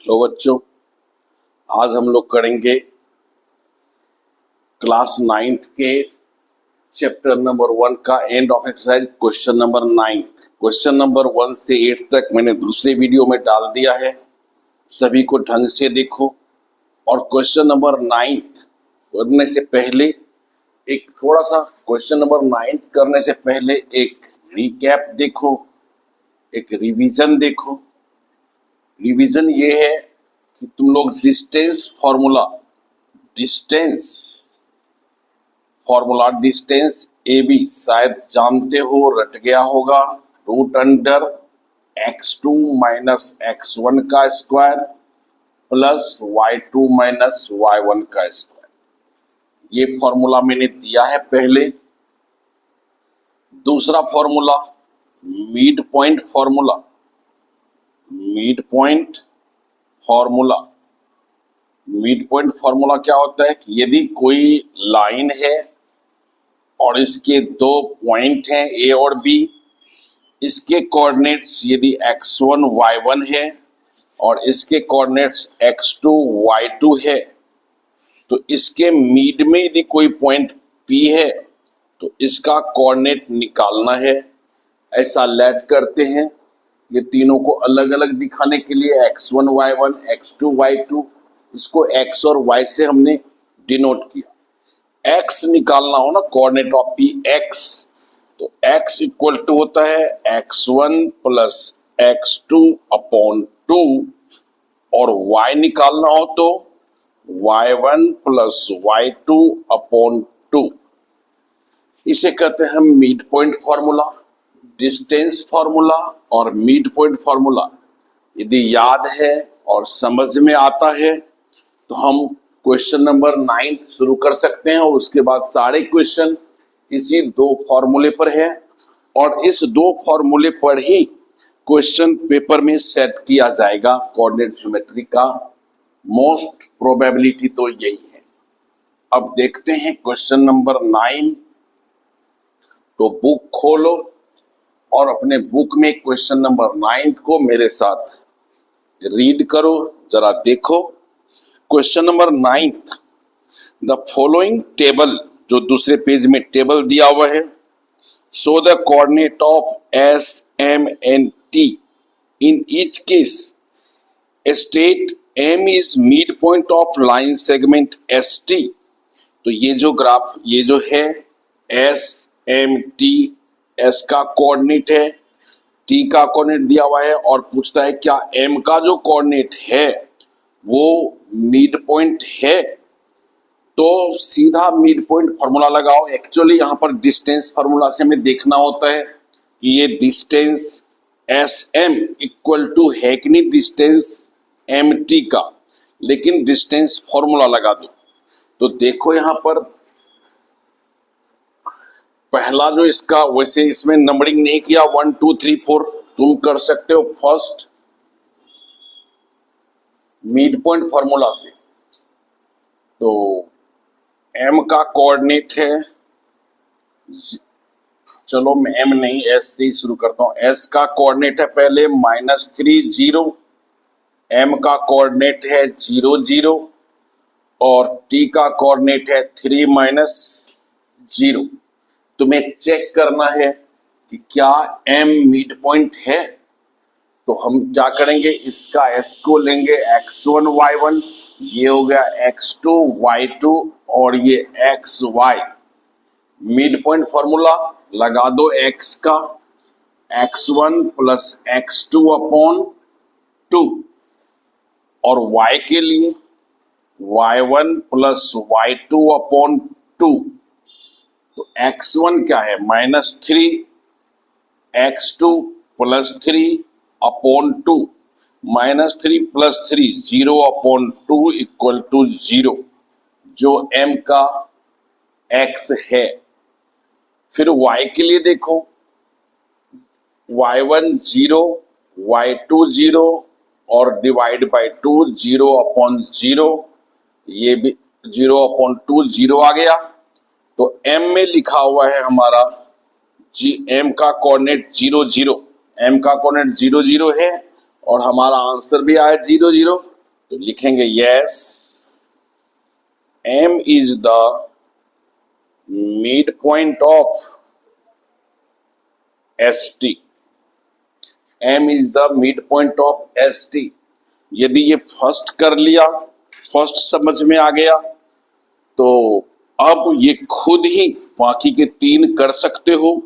Hello बच्चों, आज हम लोग करेंगे क्लास 9th के चैप्टर नंबर 1 का end of exercise question number 9। Question number 1 से 8 तक मैंने दूसरे वीडियो में डाल दिया है, सभी को ढंग से देखो। और क्वेश्चन नंबर 9 करने से पहले एक थोड़ा सा क्वेश्चन नंबर 9 करने से पहले एक रिकैप देखो, एक रिवीजन देखो। रिवीजन ये है कि तुम लोग डिस्टेंस डिस्टेंस ए बी शायद जानते हो, रट गया होगा। Root under x2 minus x1 का square plus y2 minus y1 का स्क्वायर, ये फॉर्मूला मैंने दिया है पहले। दूसरा फॉर्मूला मिड पॉइंट फॉर्मूला क्या होता है कि यदि कोई लाइन है और इसके दो पॉइंट हैं ए और बी, इसके कोऑर्डिनेट्स यदि x1 y1 है और इसके कोऑर्डिनेट्स x2 y2 है, तो इसके मिड में यदि कोई पॉइंट P है तो इसका कोऑर्डिनेट निकालना है। ऐसा लेट करते हैं, ये तीनों को अलग अलग दिखाने के लिए x1 y1 x2 y2, इसको x और y से हमने डिनोट किया। x निकालना हो ना, कोऑर्डिनेट ऑफ P x, तो x इक्वल टू होता है x1 प्लस x2 अपॉन 2, और y निकालना हो तो y1 प्लस y2 अपॉन 2। इसे कहते हैं हम mid point formula. Distance formula और मिड पॉइंट फॉर्मूला यदि याद है और समझ में आता है तो हम क्वेश्चन नंबर 9 शुरू कर सकते हैं, और उसके बाद सारे क्वेश्चन इसी दो फॉर्मूले पर है, और इस दो फॉर्मूले पर ही क्वेश्चन पेपर में सेट किया जाएगा कोऑर्डिनेट ज्योमेट्री का। मोस्ट प्रोबेबिलिटी तो यही है। अब देखते हैं क्वेश्चन नंबर 9। तो बुक खोलो और अपने बुक में क्वेश्चन नंबर 9 को मेरे साथ रीड करो, जरा देखो। Question number 9, the following table, जो दूसरे पेज में टेबल दिया हुआ है, show the coordinate of S M and T in each case state M is mid point of line segment S T. तो ये जो ग्राफ, ये जो है एस एम टी, एस का कोऑर्डिनेट है, टी का कोऑर्डिनेट दिया हुआ है, और पूछता है क्या एम का जो कोऑर्डिनेट है वो मिड पॉइंट है। तो सीधा मिड पॉइंट फॉर्मूला लगाओ। एक्चुअली यहाँ पर डिस्टेंस फॉर्मूला से हमें देखना होता है कि ये distance S M equal to है कि नहीं डिस्टेंस एम टी का, लेकिन डिस्टेंस फॉर्मूला लगा दो। तो देखो यहाँ पर पहला जो इसका, वैसे इसमें नंबरिंग नहीं किया 1 2 3 4, तुम कर सकते हो फर्स्ट मिड पॉइंट फॉर्मूला से। तो m का कोऑर्डिनेट है, चलो मैं m नहीं s से ही शुरू करता हूं। s का कोऑर्डिनेट है पहले -3 0, m का कोऑर्डिनेट है 0 0, और t का कोऑर्डिनेट है 3 -0। तुम्हें चेक करना है कि क्या m मिड पॉइंट है। तो हम क्या करेंगे, इसका s को लेंगे x1 y1, ये हो गया x2 y2, और ये xy। मिड पॉइंट फॉर्मूला लगा दो x का, x1 प्लस x2 अपॉन 2, और y के लिए y1 प्लस y2 अपॉन 2। तो x1 क्या है -3, x2 plus 3 upon 2, -3 plus 3 0 upon 2 equal to 0, जो m का x है। फिर y के लिए देखो, y1 0, y2 0, और डिवाइड बाय 2 0 अपॉन 0, ये भी 0 अपॉन 2 0 आ गया। तो m में लिखा हुआ है हमारा m का कोऑर्डिनेट 0 0, m का कोऑर्डिनेट 0 0 है, और हमारा आंसर भी आया 0 0। तो लिखेंगे yes m is the mid point of ST। m is the mid point of ST। यदि ये फर्स्ट कर लिया, फर्स्ट समझ में आ गया, तो अब ये खुद ही बाकी के 3 कर सकते हो।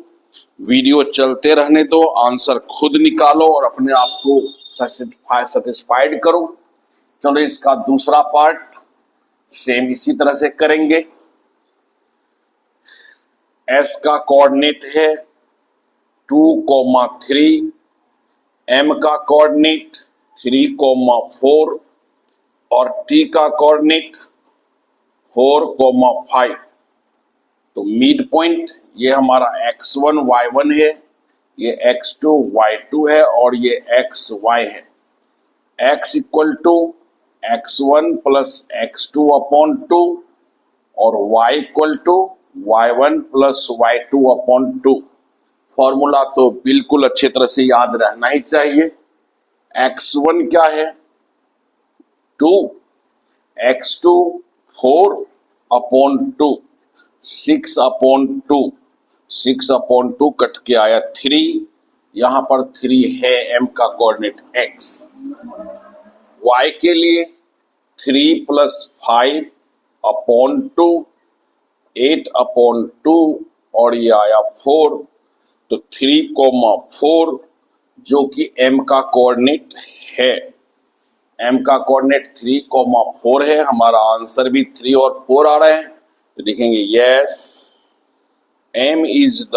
वीडियो चलते रहने दो, आंसर खुद निकालो और अपने आप को सेटिस्फाइड करो। चलो इसका दूसरा पार्ट सेम इसी तरह से करेंगे। S का कोऑर्डिनेट है 2,3, M का कोऑर्डिनेट 3,4 और T का कोऑर्डिनेट 4,5। तो मिड पॉइंट ये हमारा x1 y1 है, ये x2 y2 है और ये xy है। x equal to x1 plus x2 upon 2 और y equal to y1 plus y2 upon 2। Formula तो बिल्कुल अच्छी तरह से याद रहना ही चाहिए। x1 क्या है 2, x2 4 upon 2, 6 upon 2, 6 upon 2 cut के आया 3, यहां पर 3 है m का कोऑर्डिनेट x। y के लिए 3 प्लस 5 अपॉन 2, 8 अपॉन 2 और ये आया 4। तो 3,4 जो कि m का कोऑर्डिनेट है, m का कोऑर्डिनेट 3,4 है। हमारा आंसर भी 3 और 4 आ रहे हैं, तो लिखेंगे yes m is the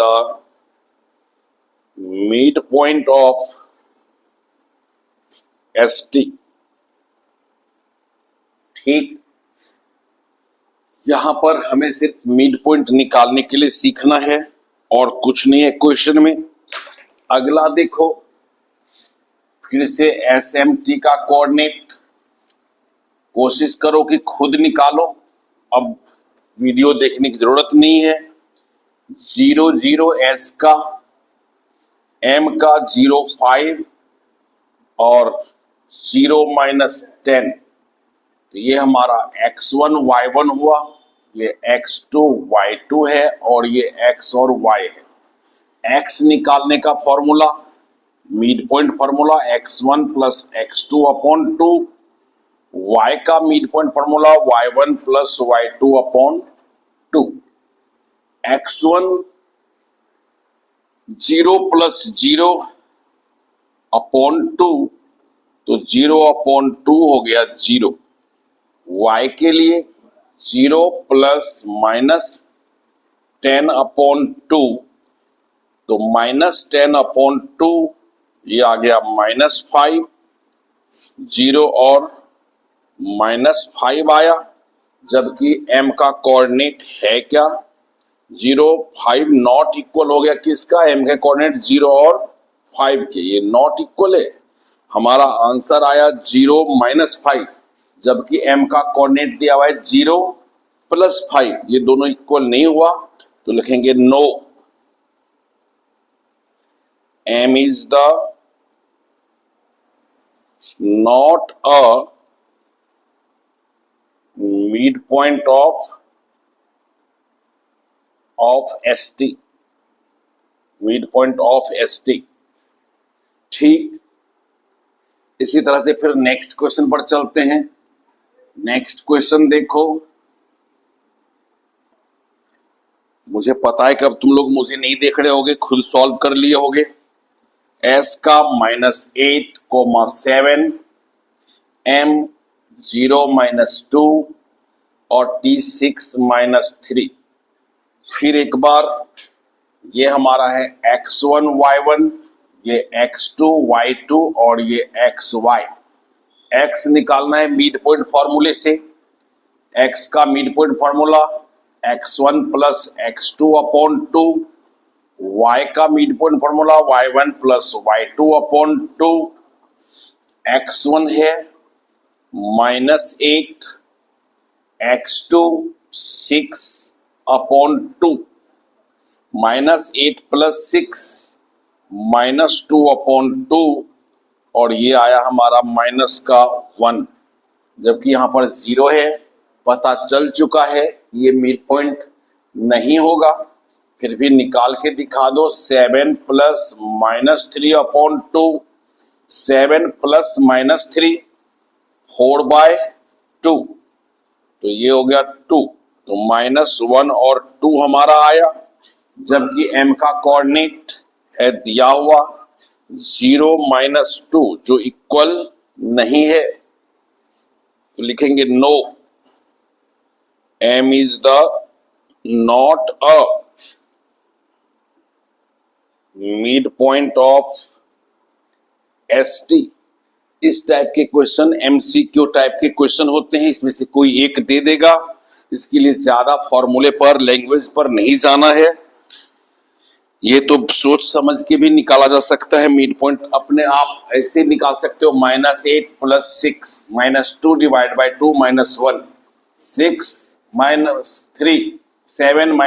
mid point of ST। ठीक, यहां पर हमें सिर्फ मिड पॉइंट निकालने के लिए सीखना है और कुछ नहीं है क्वेश्चन में। अगला देखो, फिर से SMT का कोऑर्डिनेट कोशिश करो कि खुद निकालो, अब वीडियो देखने की जरूरत नहीं है। 0 0 S का, M का 0 5 और 0 माइनस 10। तो ये हमारा x1 y1 हुआ, ये x2 y2 है और ये x और y है। x निकालने का formula, mid point formula x1 plus x2 upon 2, y का mid point formula y1 plus y2 upon 2। x1 0 plus 0 upon 2, तो 0 अपॉन 2 हो गया 0। y के लिए 0 प्लस माइनस 10 अपॉन 2, तो माइनस 10 अपॉन 2 ये आ गया -5। 0 और -5 आया, जबकि m का कोऑर्डिनेट है क्या 0 5 नॉट इक्वल हो गया किसका, m के कोऑर्डिनेट 0 और 5 के, ये नॉट इक्वल है। हमारा आंसर आया 0 -5, जबकि m का कोऑर्डिनेट दिया हुआ है 0 प्लस 5, ये दोनों इक्वल नहीं हुआ, तो लिखेंगे no, m is the not a mid point of ST, mid point of ST। ठीक, इसी तरह से फिर नेक्स्ट क्वेश्चन पर चलते हैं। नेक्स्ट क्वेश्चन देखो, मुझे पता है कि अब तुम लोग मुझे नहीं देख रहे होगे, खुद सॉल्व कर लिए होगे। S का -8,7, M 0 -2 और T 6 -3। फिर एक बार ये हमारा है x1 y1, ये x2 y2 और ये xy। x निकालना है मिड पॉइंट फॉर्मूले से। x का mid point formula x1 plus x2 upon 2, y का mid point formula y1 plus y2 upon 2। x1 है -8, x2 6 अपॉन 2, -8 प्लस 6 -2 अपॉन 2 और ये आया हमारा माइनस का 1। जबकि यहाँ पर 0 है, पता चल चुका है ये मिड पॉइंट नहीं होगा। फिर भी निकाल के दिखा दो। 7 plus minus 3 upon 2, 7 plus minus 3 4/2, तो ये हो गया 2, तो -1 और 2 हमारा आया। जबकि m का कोऑर्डिनेट है दिया हुआ 0 - 2 जो इक्वल नहीं है, तो लिखेंगे no, m is the not a mid point of ST। इस टाइप के क्वेश्चन MCQ टाइप के क्वेश्चन होते हैं, इसमें से कोई एक दे देगा। इसके लिए ज्यादा फॉर्मूले पर, लैंग्वेज पर नहीं जाना है, ये तो सोच समझ के भी निकाला जा सकता है। मिड पॉइंट अपने आप ऐसे निकाल सकते हो, -8 + 6 -2 / 2 -1, 6 - 3 7 -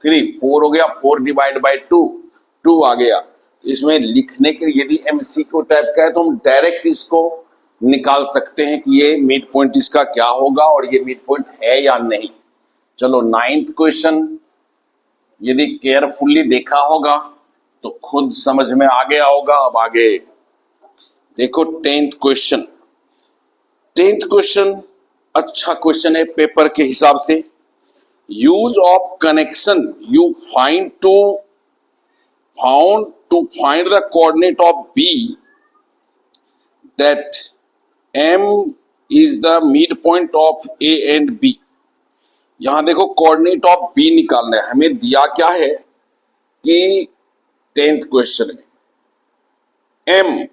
3 4 हो गया, 4 / 2 2 आ गया। इसमें लिखने के लिए यदि MCQ टाइप का है तो हम डायरेक्ट इसको निकाल सकते हैं कि ये मिड पॉइंट इसका क्या होगा और ये मिड पॉइंट है या नहीं। चलो 9th क्वेश्चन यदि केयरफुली देखा होगा तो खुद समझ में आ गया होगा। अब आगे देखो 10th क्वेश्चन। 10th क्वेश्चन अच्छा क्वेश्चन है पेपर के हिसाब से। Use of connection you find to find the coordinate of B that M is the midpoint of A and B। यहां देखो कोऑर्डिनेट ऑफ B निकालना है। हमें दिया क्या है कि 10th क्वेश्चन में M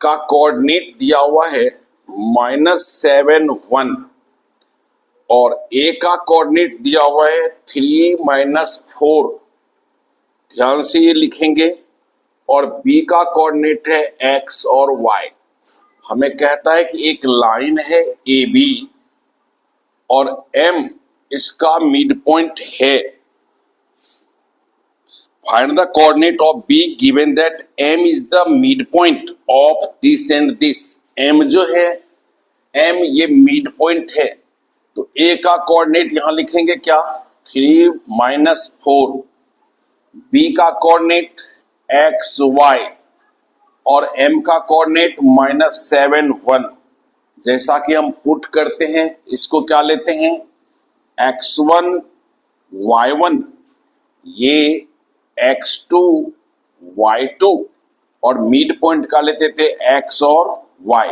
का कोऑर्डिनेट दिया हुआ है -7 1 और A का कोऑर्डिनेट दिया हुआ है 3 - 4। ध्यान से ये लिखेंगे। और B का कोऑर्डिनेट है X और Y। हमें कहता है कि एक लाइन है AB और M इसका मिड पॉइंट है। Find the coordinate of B given that M is the mid point of this and this. M जो है, M ये मिड पॉइंट है, तो A का कोऑर्डिनेट यहां लिखेंगे क्या, 3 - 4। B का कोऑर्डिनेट X Y और M का कोऑर्डिनेट -7 1। जैसा कि हम पुट करते हैं, इसको क्या लेते हैं, X1 Y1, ये X2 Y2 और मिड पॉइंट का लेते थे X और Y।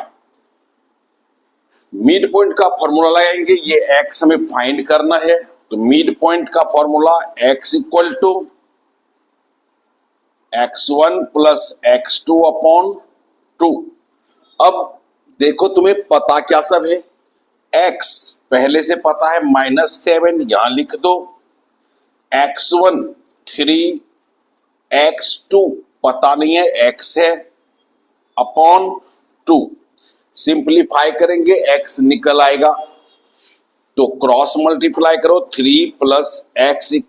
मिड पॉइंट का फॉर्मूला लगाएंगे, ये X हमें फाइंड करना है, तो मिड पॉइंट का formula X = X1 + X2 upon 2। अब देखो तुम्हें पता क्या सब है, X पहले से पता है -7, यहां लिख दो। X1 3, X2 पता नहीं है, X है, अपॉन 2। सिंप्लीफाई करेंगे X निकल आएगा, तो क्रॉस मल्टीप्लाई करो। 3 + X =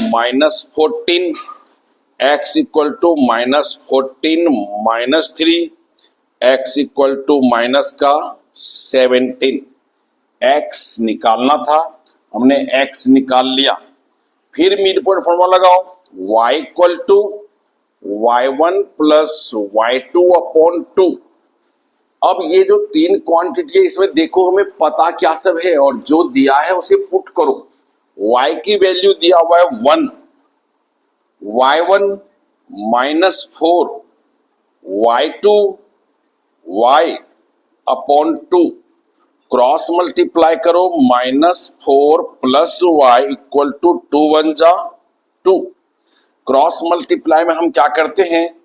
-14, X = -14 - 3, X = -17। X निकालना था, हमने X निकाल लिया। फिर मिड पॉइंट फॉर्मूला लगाओ, Y = Y1 + Y2 अपॉन 2। अब ये जो 3 क्वांटिटी है, इसमें देखो हमें पता क्या सब है और जो दिया है उसे पुट करो। Y की वैल्यू दिया हुआ है 1, Y1 -4, Y2 Y upon 2। Cross multiply करो, -4 + Y = 2 1 जा 2। क्रॉस मल्टीप्लाई में हम क्या करते हैं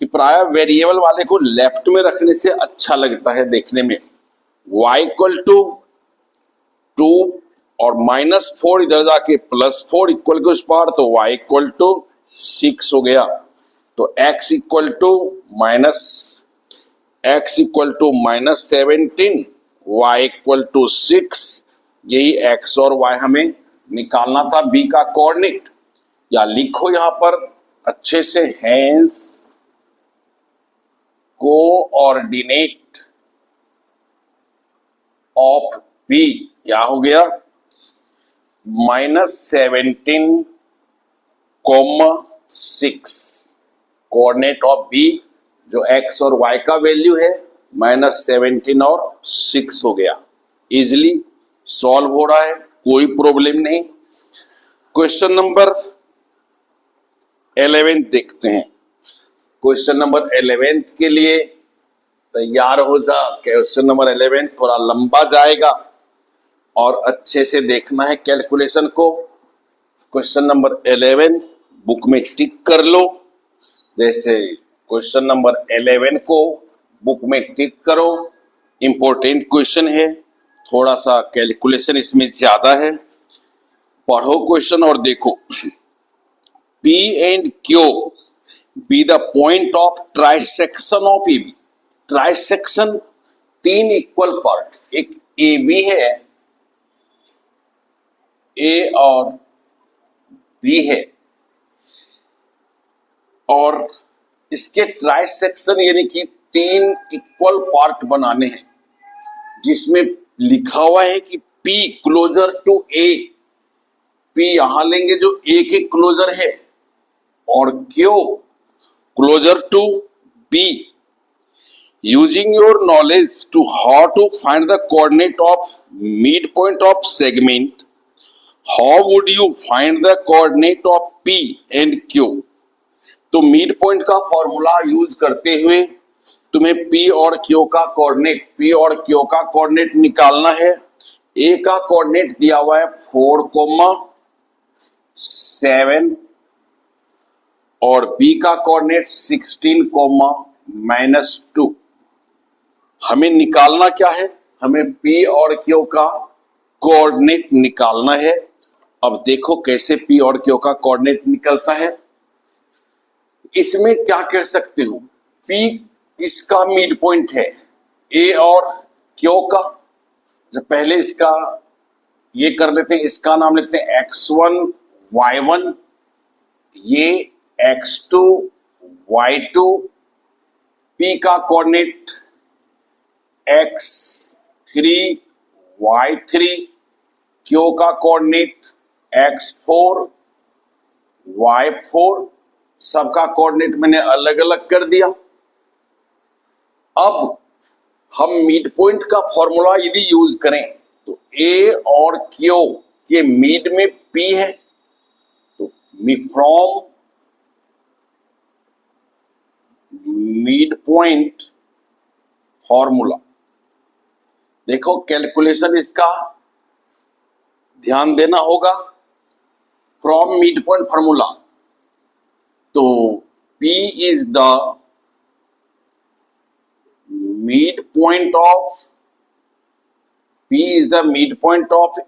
कि प्राय वेरिएबल वाले को लेफ्ट में रखने से अच्छा लगता है देखने में। Y = 2 और -4 इधर जाके +4 इक्वल के उस पार, तो Y = 6 हो गया। तो X = -17, Y = 6। यही X और Y हमें निकालना था B का कोऑर्डिनेट। या लिखो यहां पर अच्छे से, हेंस कोऑर्डिनेट ऑफ बी क्या हो गया, -17,6। कोऑर्डिनेट ऑफ बी जो एक्स और वाई का वैल्यू है -17 और 6 हो गया। इजिली सॉल्व हो रहा है, कोई प्रॉब्लम नहीं। क्वेश्चन नंबर 11 देखते हैं। क्वेश्चन नंबर 11 के लिए तैयार हो जा। क्वेश्चन नंबर 11 थोड़ा लंबा जाएगा और अच्छे से देखना है कैलकुलेशन को। क्वेश्चन नंबर 11 बुक में टिक कर लो। जैसे क्वेश्चन नंबर 11 को बुक में टिक करो, इंपॉर्टेंट क्वेश्चन है, थोड़ा सा कैलकुलेशन इसमें ज्यादा है। पढ़ो क्वेश्चन और देखो। P and Q be the point of trisection of AB। Trisection 3 equal part, एक AB है, A और B है, और इसके ट्राइसेक्शन यानी कि 3 इक्वल पार्ट बनाने हैं, जिसमें लिखा हुआ है कि P closer to A। P यहां लेंगे जो A के क्लोजर है, और Q closer to B। Using your knowledge to how to find the coordinate of midpoint of segment, how would you find the coordinate of P and Q? तो mid point का formula use करते हुए तुम्हें P और Q का coordinate निकालना है। A का कोऑर्डिनेट दिया हुआ है 4,7 और B का कोऑर्डिनेट 16,-2। हमें निकालना क्या है, हमें P और Q का कोऑर्डिनेट निकालना है। अब देखो कैसे P और Q का कोऑर्डिनेट निकलता है। इसमें क्या कह सकते हो, P किसका मिड पॉइंट है, A और Q का। जब पहले इसका ये कर लेते हैं, इसका नाम लेते हैं x1 y1, ये x2 y2। P का कोऑर्डिनेट x3 y3, Q का कोऑर्डिनेट x4 y4। सबका कोऑर्डिनेट मैंने अलग अलग कर दिया। अब हम मिड पॉइंट का फॉर्मूला यदि यूज करें तो A और Q के मिड में P है, तो फ्रॉम मिड पॉइंट फॉर्मूला, देखो कैलकुलेशन इसका ध्यान देना होगा। फ्रॉम मिड पॉइंट फॉर्मूला, तो P is the mid point of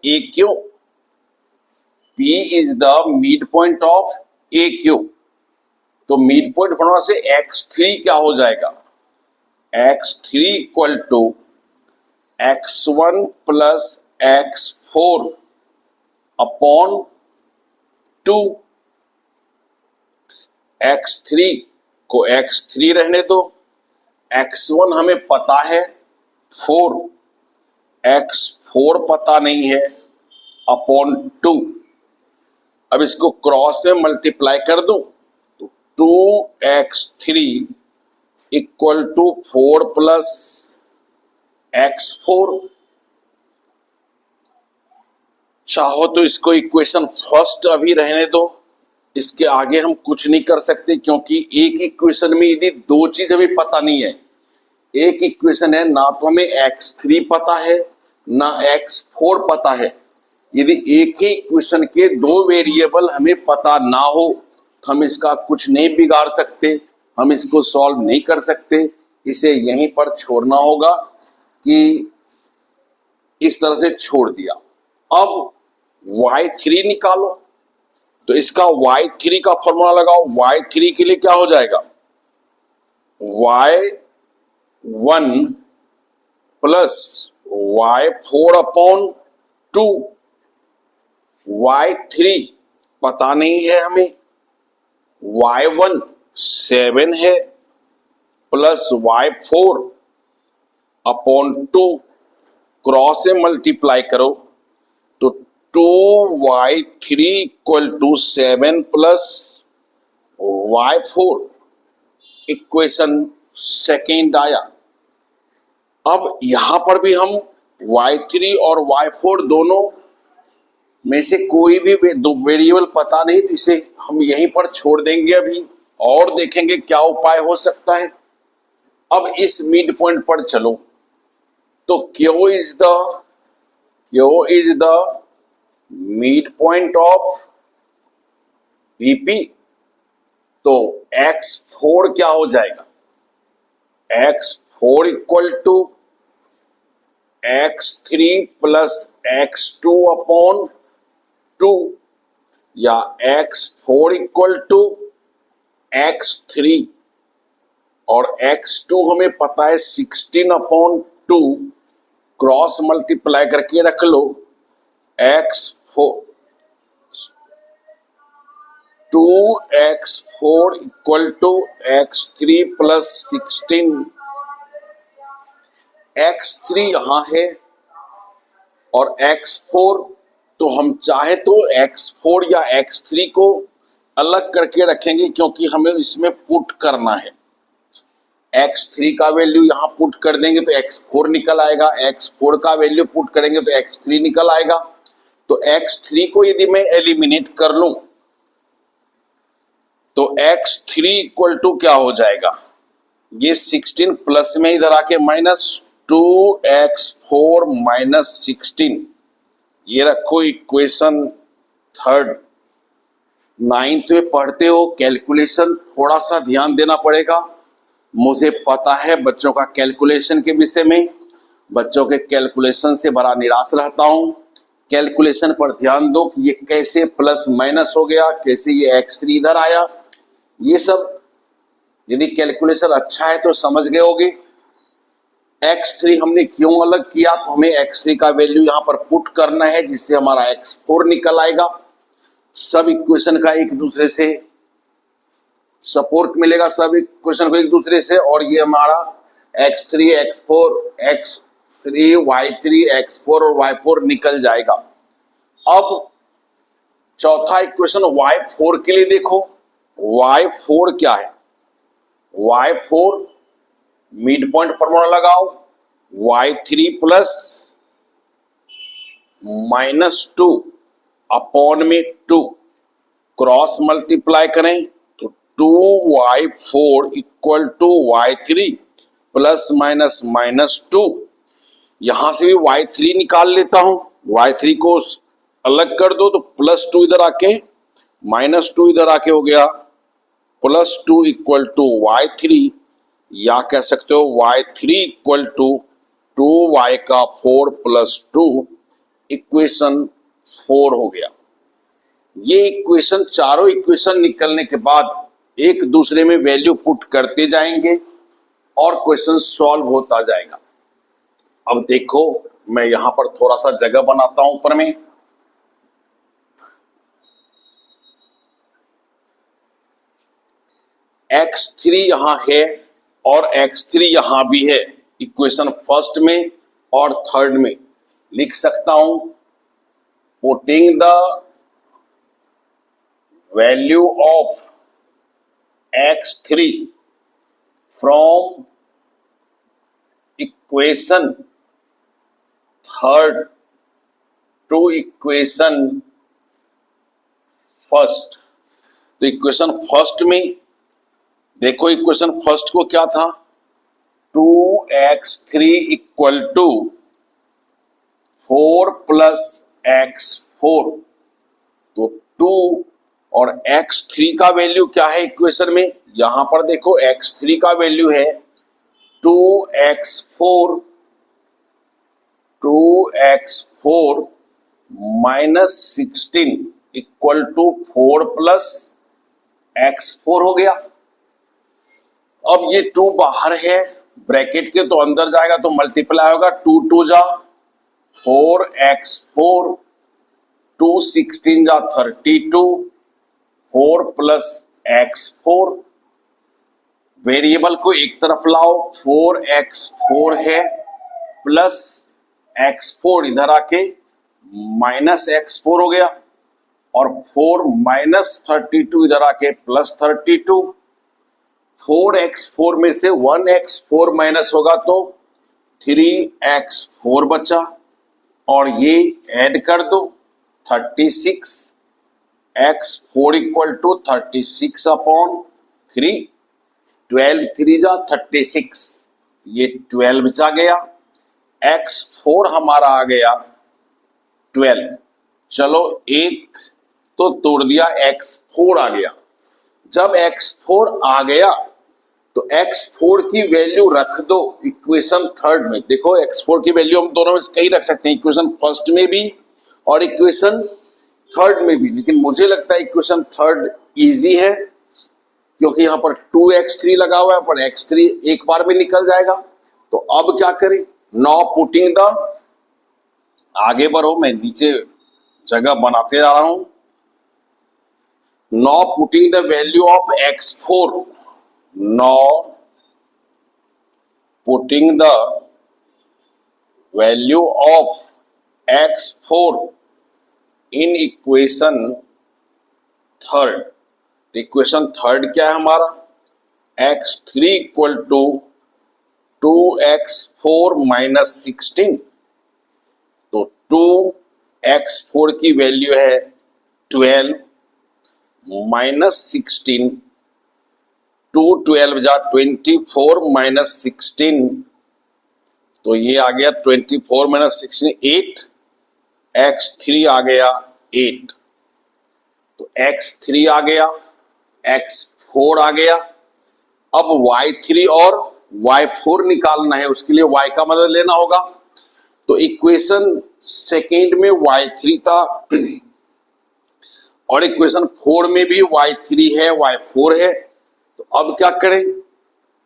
AQ। P is the mid point of AQ। तो मिड पॉइंट फॉर्मूला से x3 क्या हो जाएगा, x3 equal to x1 plus x4 upon 2। x3 को x3 रहने दो, x1 हमें पता है 4, x4 पता नहीं है, अपॉन 2। अब इसको क्रॉस में मल्टीप्लाई कर दूं तो 2x3 equal to 4 plus x4। चाहो तो इसको इक्वेशन फर्स्ट अभी रहने दो, इसके आगे हम कुछ नहीं कर सकते, क्योंकि एक इक्वेशन में यदि दो चीज हमें पता नहीं है, एक इक्वेशन है ना तो हमें x3 पता है ना x4 पता है। यदि एक ही इक्वेशन के दो वेरिएबल हमें पता ना हो तो हम इसका कुछ नहीं बिगाड़ सकते, हम इसको सॉल्व नहीं कर सकते। इसे यहीं पर छोड़ना होगा कि इस तरह से छोड़ दिया। अब y3 निकालो, तो इसका y3 का फॉर्मूला लगाओ। y3 के लिए क्या हो जाएगा, y1 plus y4 upon 2। y3 पता नहीं है हमें, y1 7 है प्लस y4 अपॉन 2। क्रॉस से मल्टीप्लाई करो तो 2y3 equal to 7 plus y4 equation second आया। अब यहां पर भी हम y3 और y4 दोनों में से कोई भी दो वेरिएबल पता नहीं, तो इसे हम यहीं पर छोड़ देंगे अभी और देखेंगे क्या उपाय हो सकता है। अब इस मिड पॉइंट पर चलो, तो Q is the mid point of VP। तो x4 क्या हो जाएगा, x4 equal to x3 plus x2 upon 2, या x4 इक्वल टू x3 और x2 हमें पता है 16 अपॉन 2, क्रॉस मल्टीप्लाई करके रख लो x4 2x4 equal to x3 plus 16। x3 यहां है और x4, तो हम चाहे तो x4 या x3 को अलग करके रखेंगे क्योंकि हमें इसमें पुट करना है। x3 का वैल्यू यहां पुट कर देंगे तो x4 निकल आएगा, x4 का वैल्यू पुट करेंगे तो x3 निकल आएगा। तो x3 को यदि मैं एलिमिनेट कर लूं तो x3 इक्वल टू क्या हो जाएगा, ये 16 प्लस में इधर आके माइनस 2x4 माइनस 16, ये रखो इक्वेशन थर्ड। 9th में पढ़ते हो, कैलकुलेशन थोड़ा सा ध्यान देना पड़ेगा। मुझे पता है बच्चों का कैलकुलेशन के विषय में, बच्चों के कैलकुलेशन से बड़ा निराश रहता हूं। कैलकुलेशन पर ध्यान दो कि ये कैसे प्लस माइनस हो गया, कैसे ये x3 इधर आया, ये सब यदि कैलकुलेशन अच्छा है तो समझ गए होगे। x3 हमने क्यों अलग किया, तो हमें x3 का वैल्यू यहां पर पुट करना है जिससे हमारा x4 निकल आएगा। सब इक्वेशन का एक दूसरे से सपोर्ट मिलेगा, सब इक्वेशन को एक दूसरे से, और ये हमारा x3 x4 x3 y3 x4 और y4 निकल जाएगा। अब चौथा इक्वेशन y4 के लिए देखो, y4 क्या है, y4 मिड पॉइंट फॉर्मूला लगाओ, y3 प्लस -2 अपॉन में 2, क्रॉस मल्टीप्लाई करें तो 2y4 equal to y3 plus minus -2। यहां से भी y3 निकाल लेता हूं, y3 को अलग कर दो तो +2 इधर आके -2 इधर आके हो गया +2 इक्वल टू y3, या कह सकते हो y3 इक्वल टू 2y का 4 प्लस 2, इक्वेशन 4 हो गया। ये इक्वेशन, चारों इक्वेशन निकलने के बाद एक दूसरे में वैल्यू पुट करते जाएंगे और क्वेश्चन सॉल्व होता जाएगा। अब देखो, मैं यहां पर थोड़ा सा जगह बनाता हूं ऊपर में। x3 यहां है और x3 यहां भी है, इक्वेशन फर्स्ट में और थर्ड में लिख सकता हूं, putting the value of x3 from equation third to equation first. तो इक्वेशन फर्स्ट में देखो, इक्वेशन फर्स्ट को क्या था, 2x3 equal to 4 plus x4, तो 2 और x3 का वैल्यू क्या है इक्वेशन में, यहां पर देखो x3 का वैल्यू है 2x4 minus 16 equal to 4 plus x4 हो गया। अब ये 2 बाहर है ब्रैकेट के, तो अंदर जाएगा तो मल्टीप्लाई होगा, 2 2 जा 4x4, 2 16 जा 32, 4 प्लस x4, वेरिएबल को एक तरफ लाओ, 4x4 है प्लस x4 इधर आके -x4 हो गया, और 4 -32 इधर आके +32। 4x4 में से 1x4 माइनस होगा तो 3x4 बचा, और ये ऐड कर दो 36। x4 इक्वल टू 36 अपॉन 3, 12 3 जा 36, ये 12 बचा गया। x4 हमारा आ गया 12। चलो एक तो तोड़ दिया, x4 आ गया। जब x4 आ गया तो x4 की वैल्यू रख दो इक्वेशन थर्ड में। देखो x4 की वैल्यू हम दोनों में से कहीं रख सकते हैं, इक्वेशन फर्स्ट में भी और इक्वेशन थर्ड में भी, लेकिन मुझे लगता है इक्वेशन थर्ड इजी है, क्योंकि यहाँ पर 2x3 लगा हुआ है, पर x3 एक बार में निकल जाएगा। तो अब क्या करें, नाउ पुटिंग द, आगे बढ़ो, मैं नीचे जगह बनाते जा रहा हूं। Now putting the value of x4, now putting the value of x4 in equation third। Equation third क्या है हमारा, x3 equal to 2x4 minus 16। तो 2x4 की वैल्यू है 12 माइनस 16, 2 12 जा 24 माइनस 16, तो ये आ गया 24 माइनस 16 8, x3 आ गया 8। तो x3 आ गया, x4 आ गया। अब y3 और y4 निकालना है, उसके लिए y का मदद लेना होगा। तो इक्वेशन सेकेंड में y3 था और इक्वेशन 4 में भी y3 है y4 है। तो अब क्या करें,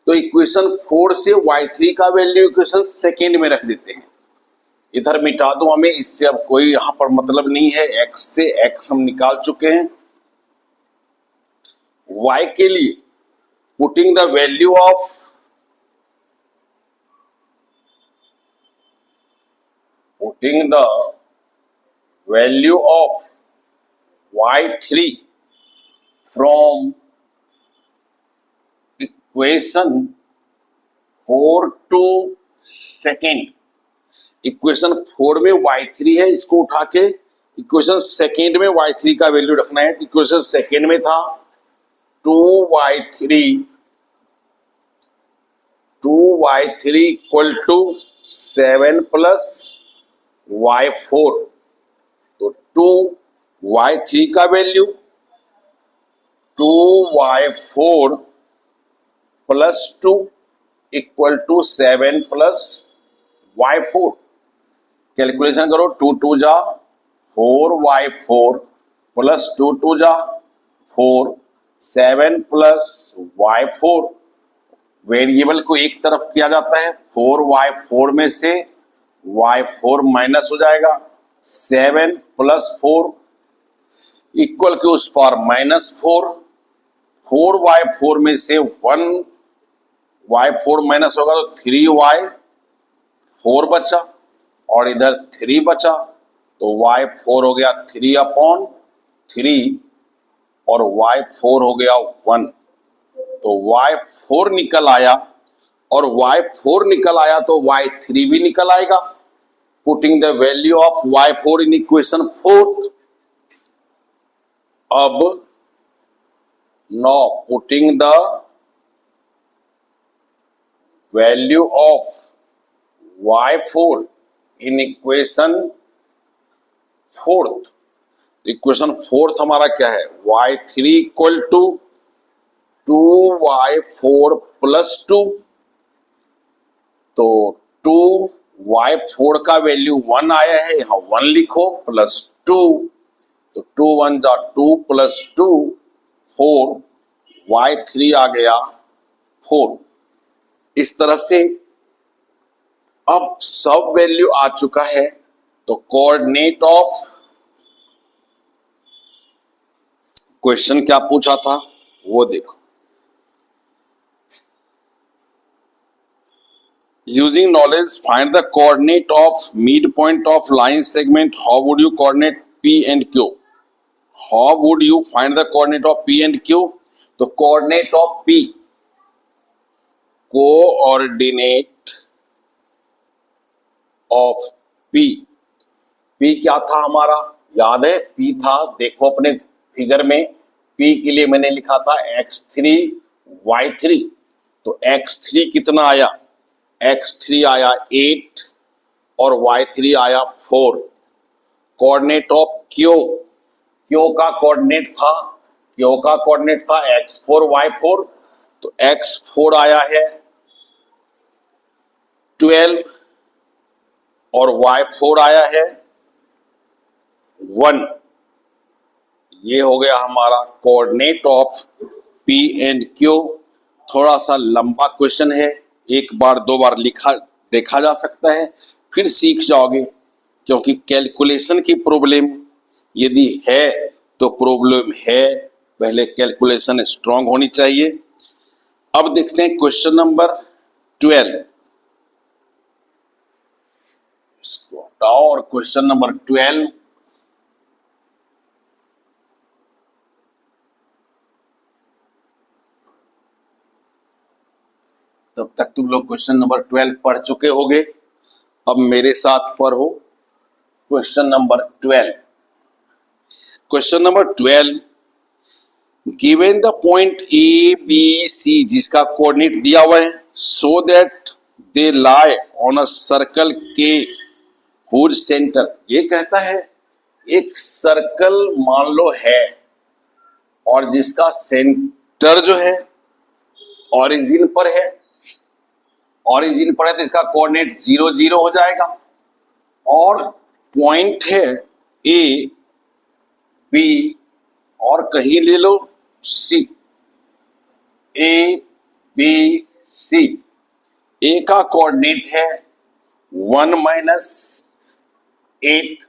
तो इक्वेशन 4 से y3 का वैल्यू इक्वेशन सेकेंड में रख देते हैं। इधर मिटा दो, हमें इससे अब कोई यहां पर मतलब नहीं है, x से x हम निकाल चुके हैं। y के लिए putting the value of y3 from equation 4 to second. Equation 4 में y3 है, इसको उठा के इक्वेशन सेकेंड में y3 का वैल्यू रखना है। तो इक्वेशन सेकेंड में था 2y3 equal to 7 plus y4। तो 2y3 का value 2y4 plus 2 equal to 7 plus y4। Calculation करो, 2 2 जा 4y4 प्लस 2 2 जा 4, 7 प्लस y4। वेरिएबल को एक तरफ किया जाता है, 4y4 में से y4 माइनस हो जाएगा, 7 प्लस 4 इक्वल के उस पर -4, 4y4 में से 1y4 माइनस होगा तो 3y4 बचा, और इधर 3 बचा, तो y4 हो गया 3/3 और y4 हो गया 1। तो y4 निकल आया, और y4 निकल आया तो y3 भी निकल आएगा। Putting the value of y4 in equation 4। अब now putting the value of y4 in equation fourth. Equation fourth हमारा क्या है, y3 equal to 2y4 plus 2। तो 2y4 का वैल्यू 1 आया है, यहां 1 लिखो, प्लस 2, तो 2 1 जा 2 प्लस 2 4, y3 आ गया 4। इस तरह से अब सब वैल्यू आ चुका है। तो कोऑर्डिनेट ऑफ क्वेश्चन क्या पूछा था वो देखो। Using knowledge, find the coordinate of midpoint of line segment. How would you coordinate P and Q? How would you find the coordinate of P and Q? The coordinate of P, coordinate of P, P क्या था हमारा, याद है? P था, देखो अपने figure में, P के लिए मैंने लिखा था x3 y3, तो x3 कितना आया? x3 आया 8 और y3 आया 4। कोऑर्डिनेट ऑफ Q, Q का कोऑर्डिनेट था, Q का कोऑर्डिनेट था x4 y4, तो x4 आया है 12 और y4 आया है 1। ये हो गया हमारा coordinate of P and Q। थोड़ा सा लंबा क्वेश्चन है, एक बार दो बार लिखा देखा जा सकता है, फिर सीख जाओगे, क्योंकि कैलकुलेशन की प्रॉब्लम यदि है तो प्रॉब्लम है, पहले कैलकुलेशन स्ट्रांग होनी चाहिए। अब देखते हैं क्वेश्चन नंबर 12, इसको हटाओ और क्वेश्चन नंबर 12, तब तक तुम लोग क्वेश्चन नंबर 12 पढ़ चुके होगे। अब मेरे साथ पढ़ो question number 12। Question number 12, given the point A B C जिसका कोऑर्डिनेट दिया हुआ है, so that they lie on a circle के हुज सेंटर, ये कहता है एक सर्कल मान लो है और जिसका सेंटर जो है ऑरिजिन पर है, ऑरिजिन पर है तो इसका कोऑर्डिनेट 0 0 हो जाएगा, और पॉइंट है ए बी और कहीं ले लो सी, ए बी सी, ए का कोऑर्डिनेट है 1 - 8,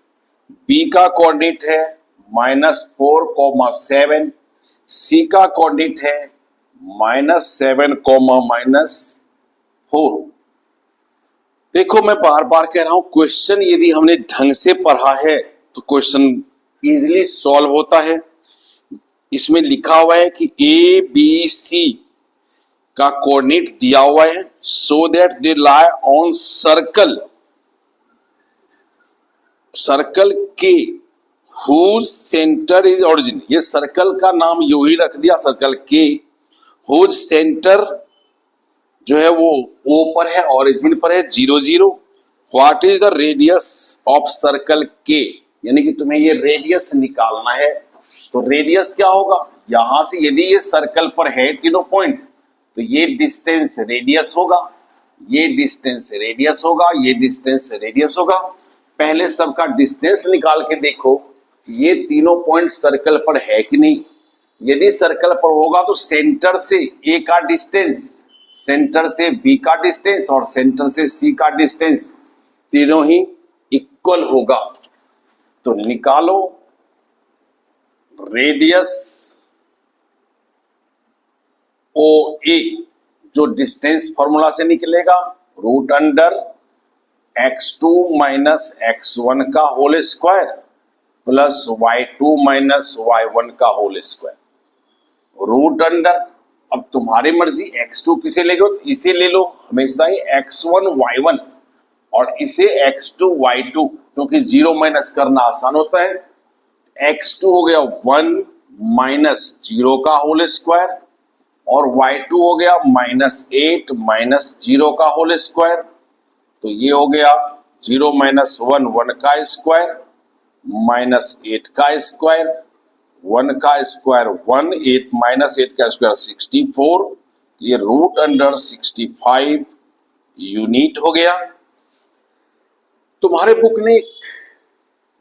बी का कोऑर्डिनेट है -4, 7, सी का कोऑर्डिनेट है -7, -4। देखो मैं बार बार कह रहा हूं, क्वेश्चन यदि हमने ढंग से पढ़ा है तो क्वेश्चन इजीली सॉल्व होता है। इसमें लिखा हुआ है कि ए बी सी का कोऑर्डिनेट दिया हुआ है, so that they lie on circle, circle के हुज सेंटर इज ऑरिजिन, ये सर्कल का नाम यू ही रख दिया, सर्कल के हुज सेंटर जो है वो ओ पर है, ऑरिजिन पर है 0 0। What is the radius of circle के, यानी कि तुम्हें ये रेडियस निकालना है, तो रेडियस क्या होगा, यहां से यदि ये सर्कल पर है तीनों पॉइंट, तो ये डिस्टेंस रेडियस होगा, ये डिस्टेंस रेडियस होगा, ये डिस्टेंस रेडियस होगा। पहले सबका डिस्टेंस निकाल के देखो ये तीनों पॉइंट सर्कल पर है कि नहीं। यदि सर्कल पर होगा तो सेंटर से ए का डिस्टेंस, सेंटर से बी का डिस्टेंस और सेंटर से सी का डिस्टेंस तीनों ही इक्वल होगा। तो निकालो रेडियस ओ ए, जो डिस्टेंस फॉर्मूला से निकलेगा √x2 - x1 का whole square plus y2 - y1 का होल स्क्वायर रूट अंडर, अब तुम्हारी मर्जी x2 किसे ले लो, तो इसे ले लो हमेशा ही x1 y1, और इसे x2 y2, क्योंकि 0 माइनस करना आसान होता है। x2 हो गया 1 - 0 का होल स्क्वायर और y2 हो गया -8 - 0 का होल स्क्वायर, तो ये हो गया 0 - 1 1 का स्क्वायर -8 का स्क्वायर, 1 का स्क्वायर 1, 8 - 8 का स्क्वायर 64, ये √65 यूनिट हो गया। तुम्हारे बुक ने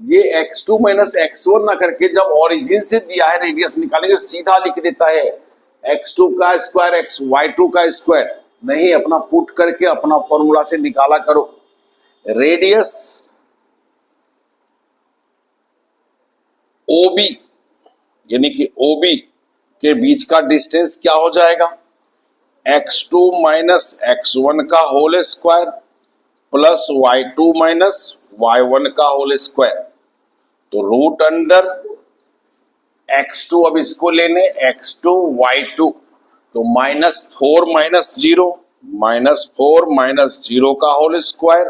ये x2 - x1 ना करके जब ओरिजिन से दिया है रेडियस निकालेंगे सीधा लिख देता है x2 का स्क्वायर y2 का स्क्वायर, नहीं, अपना पुट करके अपना फॉर्मूला से निकाला करो। रेडियस OB यानी कि OB के बीच का डिस्टेंस क्या हो जाएगा, x2 माइनस x1 का whole square plus y2 minus y1 का होल स्क्वायर। तो रूट अंडर x2, अब इसको लेने x2 y2, तो -4 माइनस जीरो का होल स्क्वायर।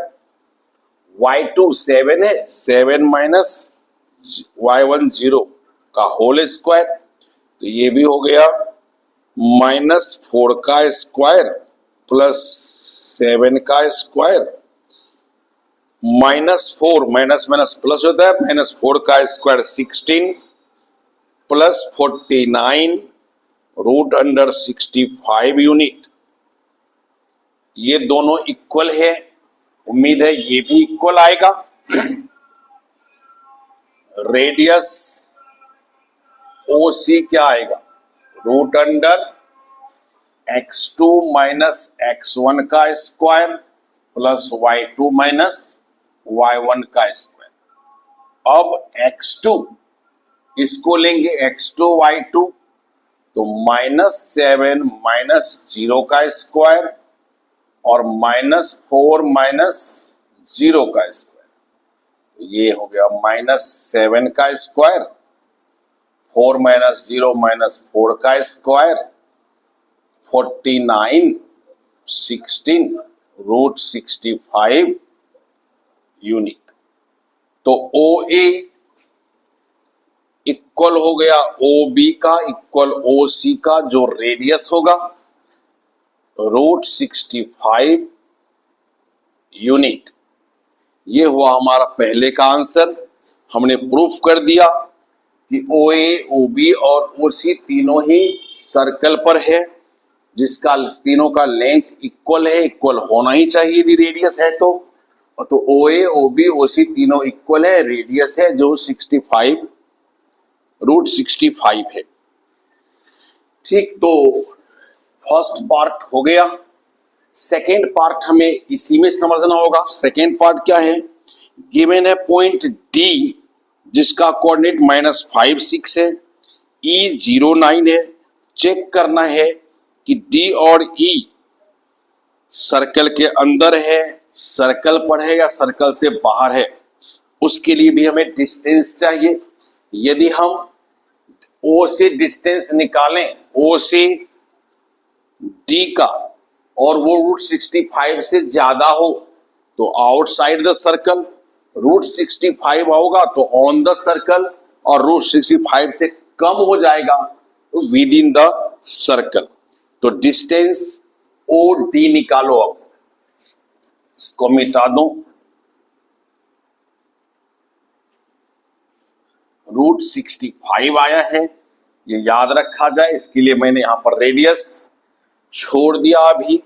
y2 7 है, 7 माइनस y1 0 का होल स्क्वायर। तो ये भी हो गया -4 का स्क्वायर प्लस 7 का स्क्वायर, -4 माइनस माइनस प्लस होता है, -4 का square 16 plus 49 root under 65 unit. ये दोनों इक्वल है, उम्मीद है ये भी इक्वल आएगा। रेडियस OC क्या आएगा? Root under x2 minus x1 का square plus y2 minus y1 का स्क्वायर। अब x2 इसको लेंगे x2 y2, तो -7 माइनस 0 का स्क्वायर और -4 माइनस 0 का स्क्वायर। ये हो गया -7 का स्क्वायर, 4 माइनस 0 -4 का स्क्वायर, 49 16 रूट 65 यूनिट। तो OA इक्वल हो गया OB का इक्वल OC का, जो रेडियस होगा रूट 65 यूनिट। ये हुआ हमारा पहले का आंसर। हमने प्रूफ कर दिया कि OA, OB और OC तीनों ही सर्कल पर है, जिसका तीनों का लेंथ इक्वल है, इक्वल होना ही चाहिए यदि रेडियस है तो OA, OB, OC तीनों इक्वल है, रेडियस है जो 65 रूट 65 है। ठीक, तो फर्स्ट पार्ट हो गया। सेकेंड पार्ट हमें इसी में समझना होगा। सेकेंड पार्ट क्या है? गिवन है पॉइंट D जिसका कोऑर्डिनेट -5 6 है, E 0 9 है। चेक करना है कि D और E सर्कल के अंदर है, सर्कल पर है या सर्कल से बाहर है। उसके लिए भी हमें डिस्टेंस चाहिए। यदि हम O से डिस्टेंस निकालें, O से D का, और वो रूट 65 से ज्यादा हो तो आउटसाइड द सर्कल, रूट 65 होगा तो ऑन द सर्कल, और रूट 65 से कम हो जाएगा तो विद इन द सर्कल। तो डिस्टेंस OD निकालो। अब इसको मिटा दो। रूट 65 आया है, ये याद रखा जाए, इसके लिए मैंने यहां पर रेडियस छोड़ दिया। अभी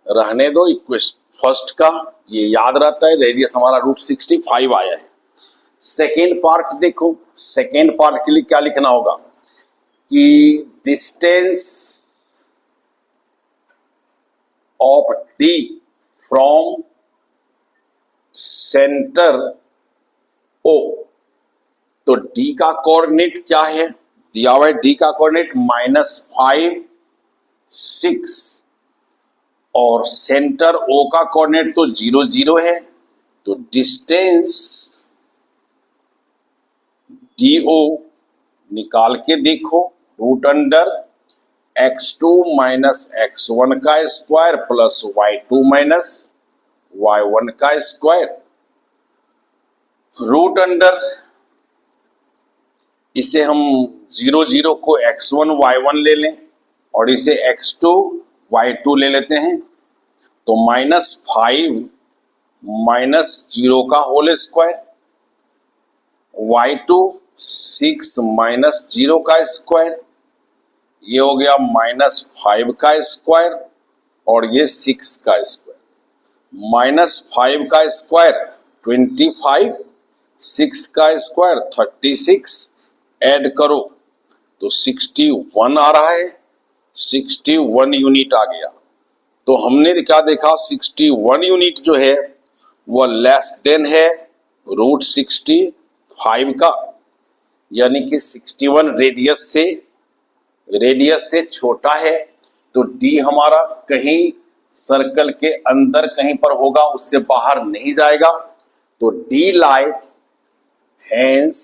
रहने दो, इक्वेशन फर्स्ट का ये याद रहता है, रेडियस हमारा रूट 65 आया है। सेकेंड पार्ट देखो, सेकेंड पार्ट के लिए क्या लिखना होगा कि distance of D from centre O। तो D का कोऑर्डिनेट क्या है? दिया हुआ है D का कोऑर्डिनेट -5 6, और सेंटर O का कोऑर्डिनेट तो 0 0 है। तो डिस्टेंस DO निकाल के देखो, root under x2 minus x1 का square plus y2 minus y1 का स्क्वायर, रूट अंडर, इसे हम 0 0 को x1 y1 ले लें और इसे x2 y2 ले लेते हैं। तो -5 माइनस 0 का होल स्क्वायर, y2 6 माइनस 0 का स्क्वायर, ये हो गया -5 का स्क्वायर और ये 6 का स्क्वायर। -5 का स्क्वायर 25, 6 का स्क्वायर 36, ऐड करो तो 61 आ रहा है, 61 यूनिट आ गया। तो हमने क्या देखा, 61 यूनिट जो है वह लेस देन है रूट 65 का, यानी कि 61 रेडियस से छोटा है। तो डी हमारा कहीं सर्कल के अंदर कहीं पर होगा, उससे बाहर नहीं जाएगा। तो D lie hence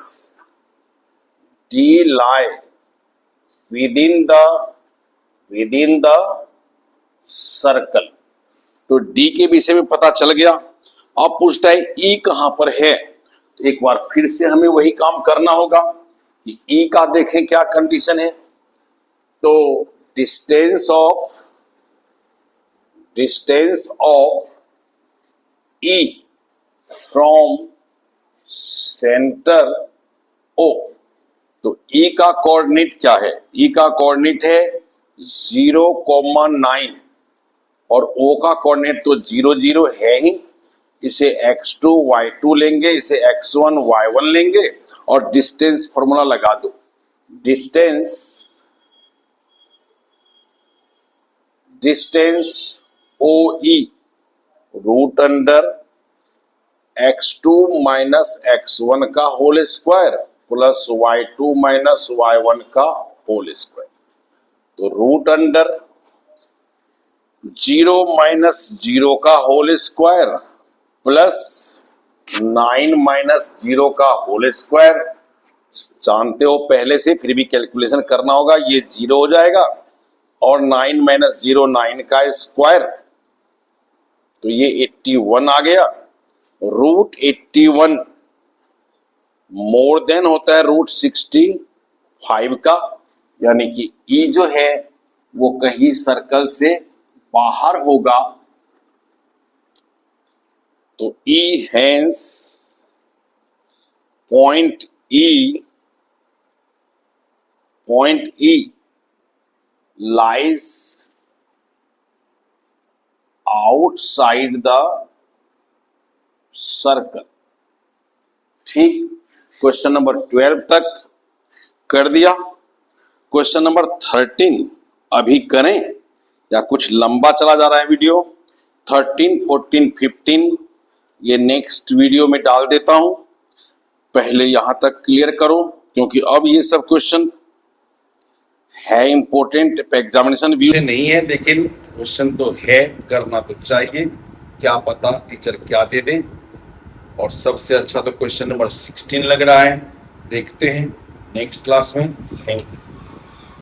D lie within the circle. तो डी के विषय में पता चल गया। अब पूछता है ई कहां पर है। तो एक बार फिर से हमें वही काम करना होगा कि ई का देखें क्या कंडीशन है। तो distance of E from centre O. तो ई का कोऑर्डिनेट क्या है? ई का कोऑर्डिनेट है 0,9 और ओ का कोऑर्डिनेट तो 0 0 है ही। इसे x2 y2 लेंगे, इसे x1 y1 लेंगे और डिस्टेंस फॉर्मूला लगा दो। Distance OE root under x2 minus x1 का whole square plus y2 minus y1 का होल स्क्वायर। तो रूट अंडर 0 माइनस 0 का होल स्क्वायर प्लस 9 माइनस 0 का होल स्क्वायर। जानते हो पहले से, फिर भी कैलकुलेशन करना होगा। ये 0 हो जाएगा और 9 माइनस 0 9 का स्क्वायर, तो ये 81 आ गया। रूट 81 मोर देन होता है रूट 65 का, यानी कि ई जो है वो कहीं सर्कल से बाहर होगा। तो E hence point E lies outside the circle. ठीक, क्वेश्चन नंबर 12 तक कर दिया। क्वेश्चन नंबर 13 अभी करें या कुछ लंबा चला जा रहा है वीडियो? 13, 14, 15 ये नेक्स्ट वीडियो में डाल देता हूं। पहले यहां तक क्लियर करो, क्योंकि अब ये सब क्वेश्चन है इंपॉर्टेंट, एग्जामिनेशन व्यू से नहीं है, लेकिन क्वेश्चन तो है, करना तो चाहिए। क्या पता टीचर क्या दे दें। और सबसे अच्छा तो क्वेश्चन नंबर 16 लग रहा है। देखते हैं नेक्स्ट क्लास में। Thank you.